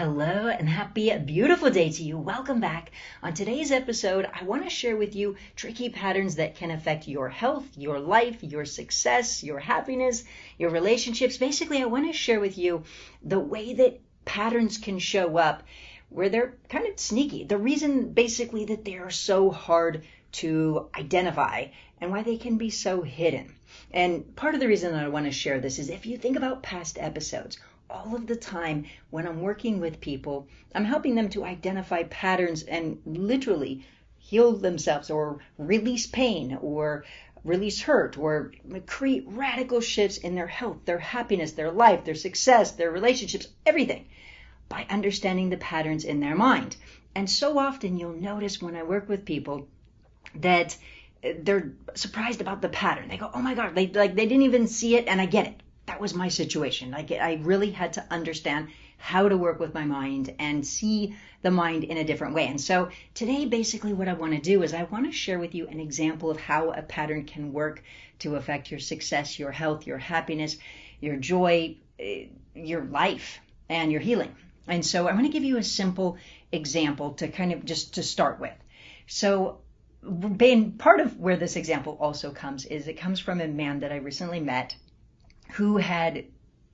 Hello and happy, beautiful day to you. Welcome back. On today's episode, I want to share with you tricky patterns that can affect your health, your life, your success, your happiness, your relationships. Basically, I want to share with you the way that patterns can show up where they're kind of sneaky. The reason basically that they are so hard to identify and why they can be so hidden. And part of the reason that I want to share this is if you think about past episodes, all of the time when I'm working with people, I'm helping them to identify patterns and literally heal themselves or release pain or release hurt or create radical shifts in their health, their happiness, their life, their success, their relationships, everything by understanding the patterns in their mind. And so often you'll notice when I work with people that they're surprised about the pattern. They go, oh my God, they didn't even see it, and I get it. That was my situation. I really had to understand how to work with my mind and see the mind in a different way. And so today, basically what I want to do is I want to share with you an example of how a pattern can work to affect your success, your health, your happiness, your joy, your life, and your healing. And so I'm going to give you a simple example to kind of just to start with. So part of where this example also comes is it comes from a man that I recently met who had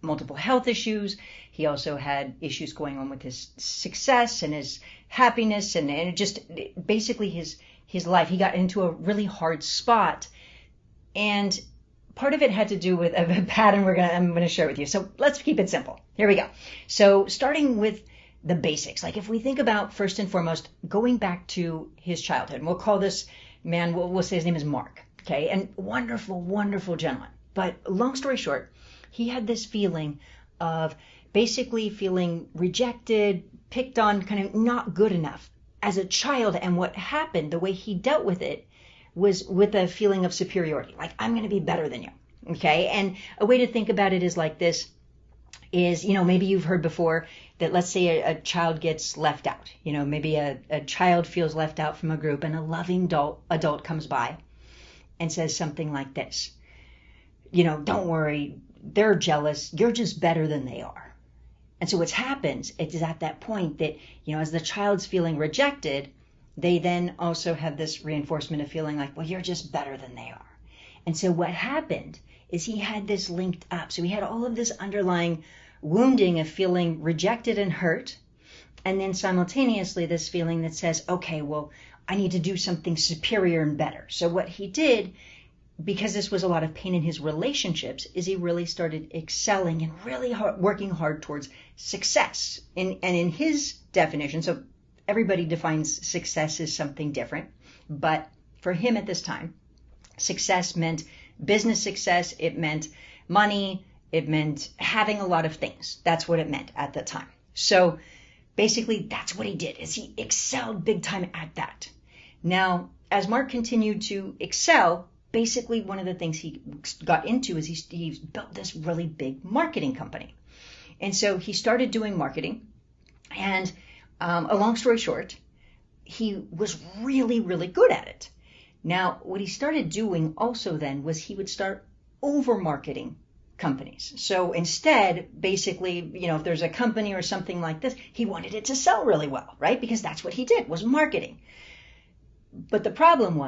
multiple health issues. He also had issues going on with his success and his happiness and just basically his life. He got into a really hard spot. And part of it had to do with a pattern I'm going to share with you. So let's keep it simple. Here we go. So starting with the basics, like if we think about first and foremost, going back to his childhood, and we'll call this man, we'll say his name is Mark. Okay. And wonderful, wonderful gentleman. But long story short, he had this feeling of basically feeling rejected, picked on, kind of not good enough as a child. And what happened, the way he dealt with it, was with a feeling of superiority. Like, I'm going to be better than you. Okay. And a way to think about it is like this is, maybe you've heard before that let's say a child gets left out. Maybe a child feels left out from a group and a loving adult comes by and says something like this. Don't worry, they're jealous. You're just better than they are. And so what happens is at that point that, as the child's feeling rejected, they then also have this reinforcement of feeling like, well, you're just better than they are. And so what happened is he had this linked up. So he had all of this underlying wounding of feeling rejected and hurt. And then simultaneously this feeling that says, okay, well, I need to do something superior and better. So what he did, because this was a lot of pain in his relationships, is he really started excelling and really working hard towards success. And in his definition, so everybody defines success as something different, but for him at this time, success meant business success, it meant money, it meant having a lot of things. That's what it meant at the time. So basically that's what he did, is he excelled big time at that. Now, as Mark continued to excel, basically one of the things he got into is he built this really big marketing company. And so he started doing marketing, and a long story short, he was really, really good at it. Now, what he started doing also then was he would start over-marketing companies. So instead, basically, if there's a company or something like this, he wanted it to sell really well, right? Because that's what he did, was marketing. But the problem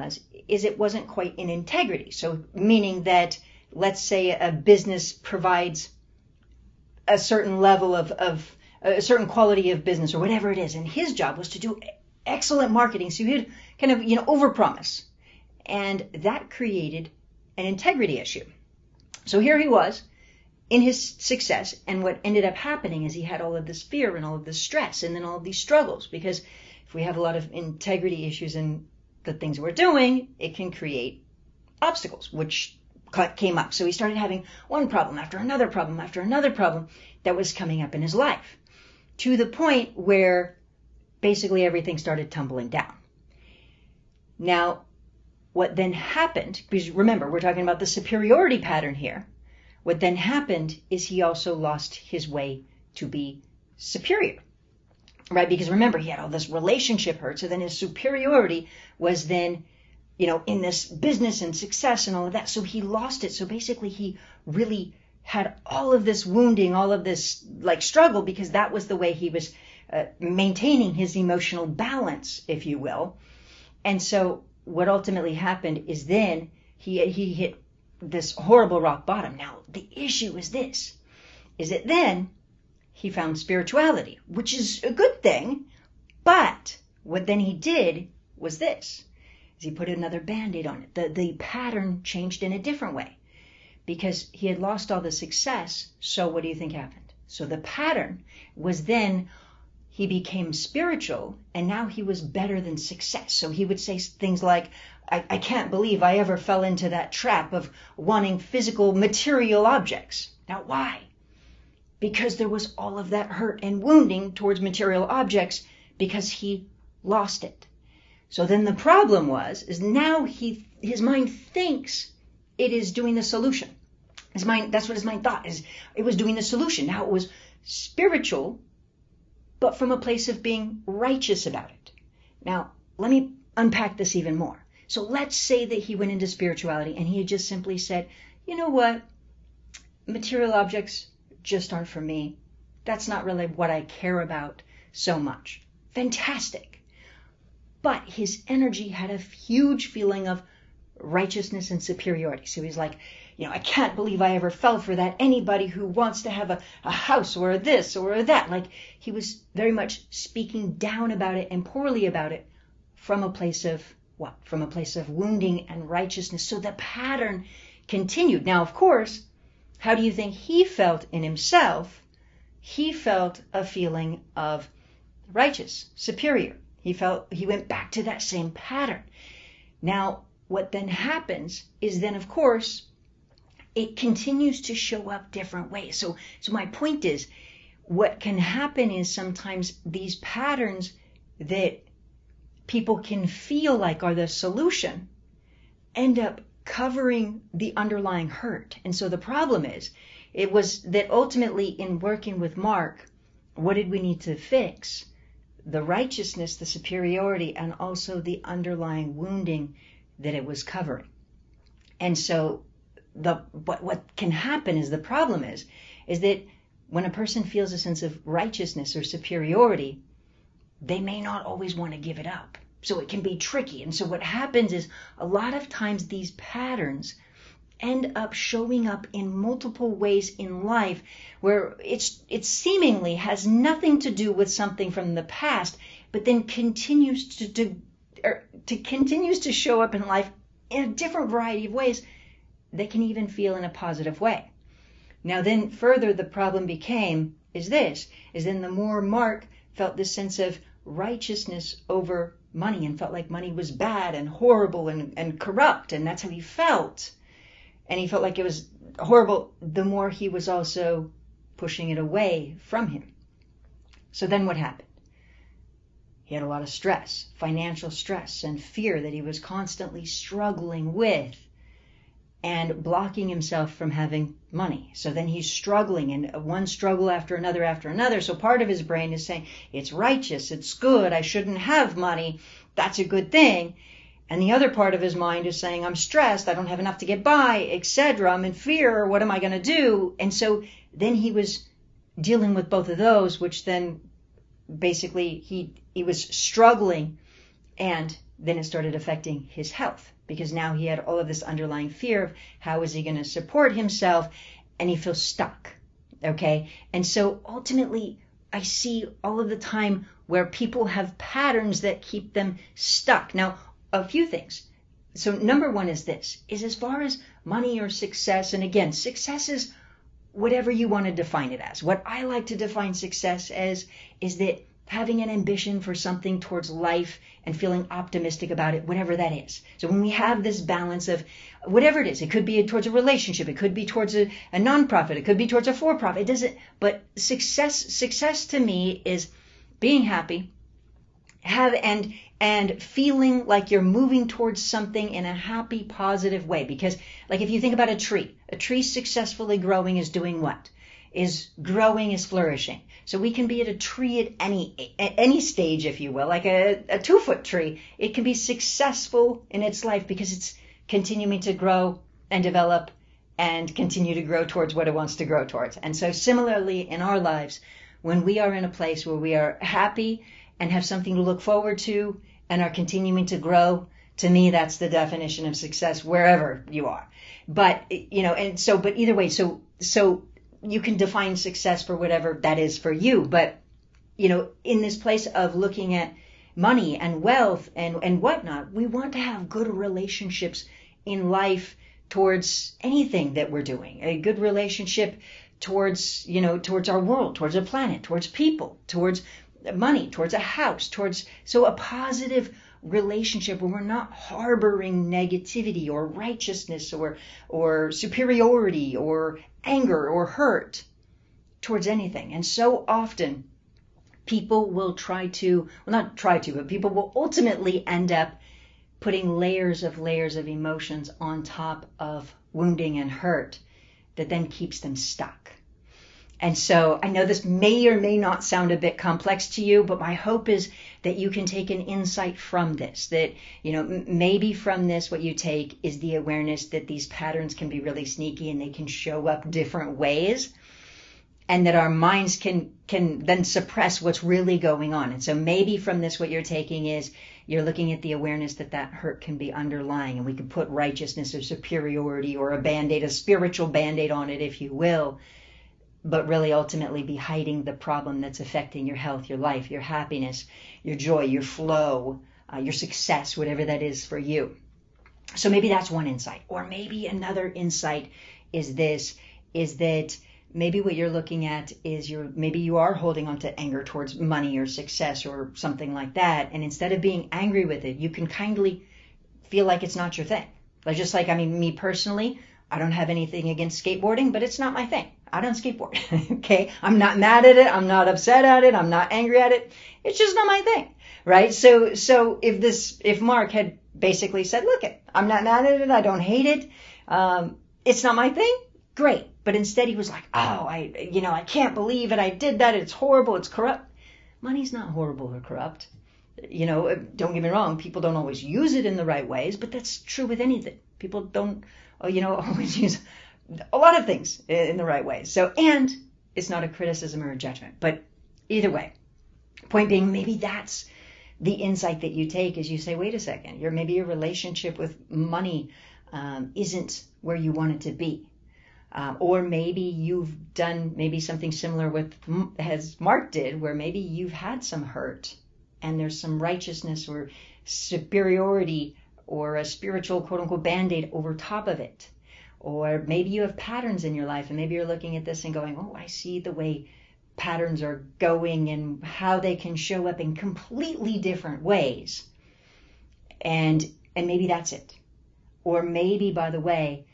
is it wasn't quite in integrity. So meaning that, let's say a business provides a certain level of a certain quality of business or whatever it is. And his job was to do excellent marketing. So he'd kind of, overpromise. And that created an integrity issue. So here he was in his success. And what ended up happening is he had all of this fear and all of this stress and then all of these struggles. Because if we have a lot of integrity issues in the things we're doing, it can create obstacles, which came up. So he started having one problem after another problem after another problem that was coming up in his life, to the point where basically everything started tumbling down. Now, what then happened, because remember, we're talking about the superiority pattern here. What then happened is he also lost his way to be superior. Right? Because remember, he had all this relationship hurt. So then his superiority was then, in this business and success and all of that. So he lost it. So basically he really had all of this wounding, all of this like struggle, because that was the way he was maintaining his emotional balance, if you will. And so what ultimately happened is then he hit this horrible rock bottom. Now, the issue is this, is that then he found spirituality, which is a good thing. But what then he did was this, is he put another Band-Aid on it. The pattern changed in a different way because he had lost all the success. So what do you think happened? So the pattern was then he became spiritual, and now he was better than success. So he would say things like, I can't believe I ever fell into that trap of wanting physical material objects. Now, why? Because there was all of that hurt and wounding towards material objects because he lost it. So then the problem is now his mind thinks it is doing the solution. That's what his mind thought, is it was doing the solution. Now it was spiritual, but from a place of being righteous about it. Now, let me unpack this even more. So let's say that he went into spirituality and he had just simply said, you know what? Material objects just aren't for me. That's not really what I care about so much. Fantastic. But his energy had a huge feeling of righteousness and superiority. So he's like, I can't believe I ever fell for that. Anybody who wants to have a house or this or that. Like, he was very much speaking down about it and poorly about it from a place of what? From a place of wounding and righteousness. So the pattern continued. Now, of course, how do you think he felt in himself? He felt a feeling of righteous, superior. He went back to that same pattern. Now, what then happens is then, of course, it continues to show up different ways. So my point is, what can happen is sometimes these patterns that people can feel like are the solution end up covering the underlying hurt. And so the problem is, it was that ultimately in working with Mark, what did we need to fix? The righteousness, the superiority, and also the underlying wounding that it was covering. And so what can happen is, the problem is that when a person feels a sense of righteousness or superiority, they may not always want to give it up. So it can be tricky. And so what happens is, a lot of times these patterns end up showing up in multiple ways in life where it seemingly has nothing to do with something from the past, but then continues to show up in life in a different variety of ways that can even feel in a positive way. Now then further, the problem is then the more Mark felt this sense of righteousness over money and felt like money was bad and horrible and corrupt, and that's how he felt, and he felt like it was horrible, the more he was also pushing it away from him. So then what happened? He had a lot of stress, financial stress and fear that he was constantly struggling with and blocking himself from having money. So then he's struggling, and one struggle after another. So part of his brain is saying, it's righteous, it's good, I shouldn't have money, that's a good thing. And the other part of his mind is saying, I'm stressed, I don't have enough to get by, etc. I'm in fear, what am I going to do? And so then he was dealing with both of those, which then basically he was struggling, and then it started affecting his health, because now he had all of this underlying fear of how is he going to support himself, and he feels stuck. Okay? And so ultimately, I see all of the time where people have patterns that keep them stuck. Now, a few things. So number one is this, is as far as money or success, and again, success is whatever you want to define it as. What I like to define success as is that having an ambition for something towards life and feeling optimistic about it, whatever that is. So when we have this balance of whatever it is, it could be towards a relationship, it could be towards a nonprofit, it could be towards a for-profit, it doesn't, but success to me is being happy, and feeling like you're moving towards something in a happy, positive way. Because like if you think about a tree successfully growing is doing what? Is growing, is flourishing. So we can be at a tree at any stage, if you will, like a 2-foot tree. It can be successful in its life because it's continuing to grow and develop and continue to grow towards what it wants to grow towards. And so similarly in our lives, when we are in a place where we are happy and have something to look forward to and are continuing to grow, to me, that's the definition of success wherever you are. But, but either way, so you can define success for whatever that is for you. But, in this place of looking at money and wealth and whatnot, we want to have good relationships in life towards anything that we're doing. A good relationship towards our world, towards a planet, towards people, towards money, towards a house, so a positive relationship where we're not harboring negativity or righteousness or superiority or anger or hurt towards anything. And so often people will but people will ultimately end up putting layers of emotions on top of wounding and hurt that then keeps them stuck. And so I know this may or may not sound a bit complex to you, but my hope is that you can take an insight from this, that, maybe from this what you take is the awareness that these patterns can be really sneaky and they can show up different ways, and that our minds can then suppress what's really going on. And so maybe from this what you're taking is you're looking at the awareness that hurt can be underlying, and we can put righteousness or superiority or a spiritual Band-Aid on it, if you will, but really ultimately be hiding the problem that's affecting your health, your life, your happiness, your joy, your flow, your success, whatever that is for you. So maybe that's one insight. Or maybe another insight is that maybe what you're looking at is maybe you are holding on to anger towards money or success or something like that. And instead of being angry with it, you can kindly feel like it's not your thing. Me personally, I don't have anything against skateboarding, but it's not my thing. I don't skateboard. Okay. I'm not mad at it. I'm not upset at it. I'm not angry at it. It's just not my thing. Right. So if Mark had basically said, look, I'm not mad at it. I don't hate it. It's not my thing. Great. But instead he was like, I can't believe it. I did that. It's horrible. It's corrupt. Money's not horrible or corrupt. Don't get me wrong. People don't always use it in the right ways, but that's true with anything. People don't, always use a lot of things in the right way. So, and it's not a criticism or a judgment, but either way, point being, maybe that's the insight that you take as you say, wait a second, maybe your relationship with money isn't where you want it to be. Or maybe you've done something similar as Mark did, where maybe you've had some hurt and there's some righteousness or superiority or a spiritual quote unquote Band-Aid over top of it. Or maybe you have patterns in your life and maybe you're looking at this and going, oh, I see the way patterns are going and how they can show up in completely different ways. And maybe that's it. Or maybe, by the way,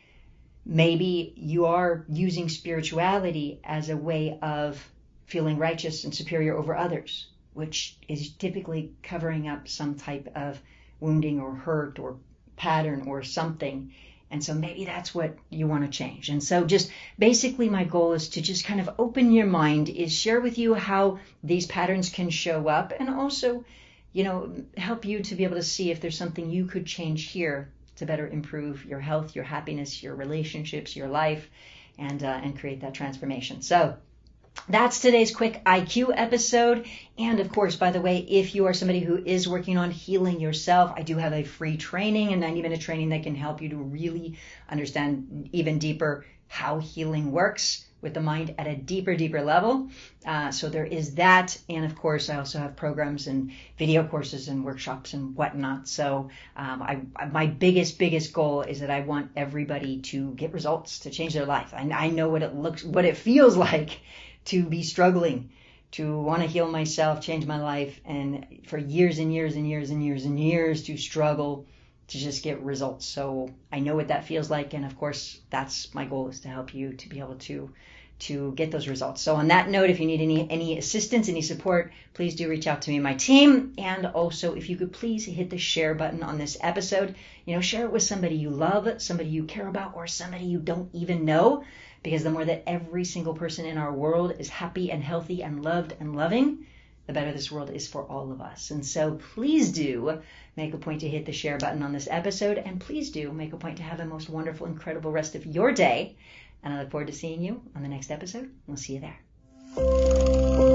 maybe you are using spirituality as a way of feeling righteous and superior over others, which is typically covering up some type of wounding or hurt or pattern or something. And so maybe that's what you want to change. And so just basically my goal is to just kind of open your mind, is share with you how these patterns can show up, and also, help you to be able to see if there's something you could change here to better improve your health, your happiness, your relationships, your life, and create that transformation. So that's today's quick IQ episode. And of course, by the way, if you are somebody who is working on healing yourself, I do have a free training, a 90-minute training that can help you to really understand even deeper how healing works with the mind at a deeper level. So there is that. And of course, I also have programs and video courses and workshops and whatnot. So my biggest goal is that I want everybody to get results, to change their life. I know what it feels like to be struggling, to want to heal myself, change my life, and for years and years and years and years and years to struggle to just get results. So I know what that feels like, and of course that's my goal, is to help you to be able to get those results. So on that note, if you need any assistance, any support, please do reach out to me and my team. And also, if you could please hit the share button on this episode, share it with somebody you love, somebody you care about, or somebody you don't even know. Because the more that every single person in our world is happy and healthy and loved and loving, the better this world is for all of us. And so please do make a point to hit the share button on this episode, and please do make a point to have the most wonderful, incredible rest of your day. And I look forward to seeing you on the next episode. We'll see you there.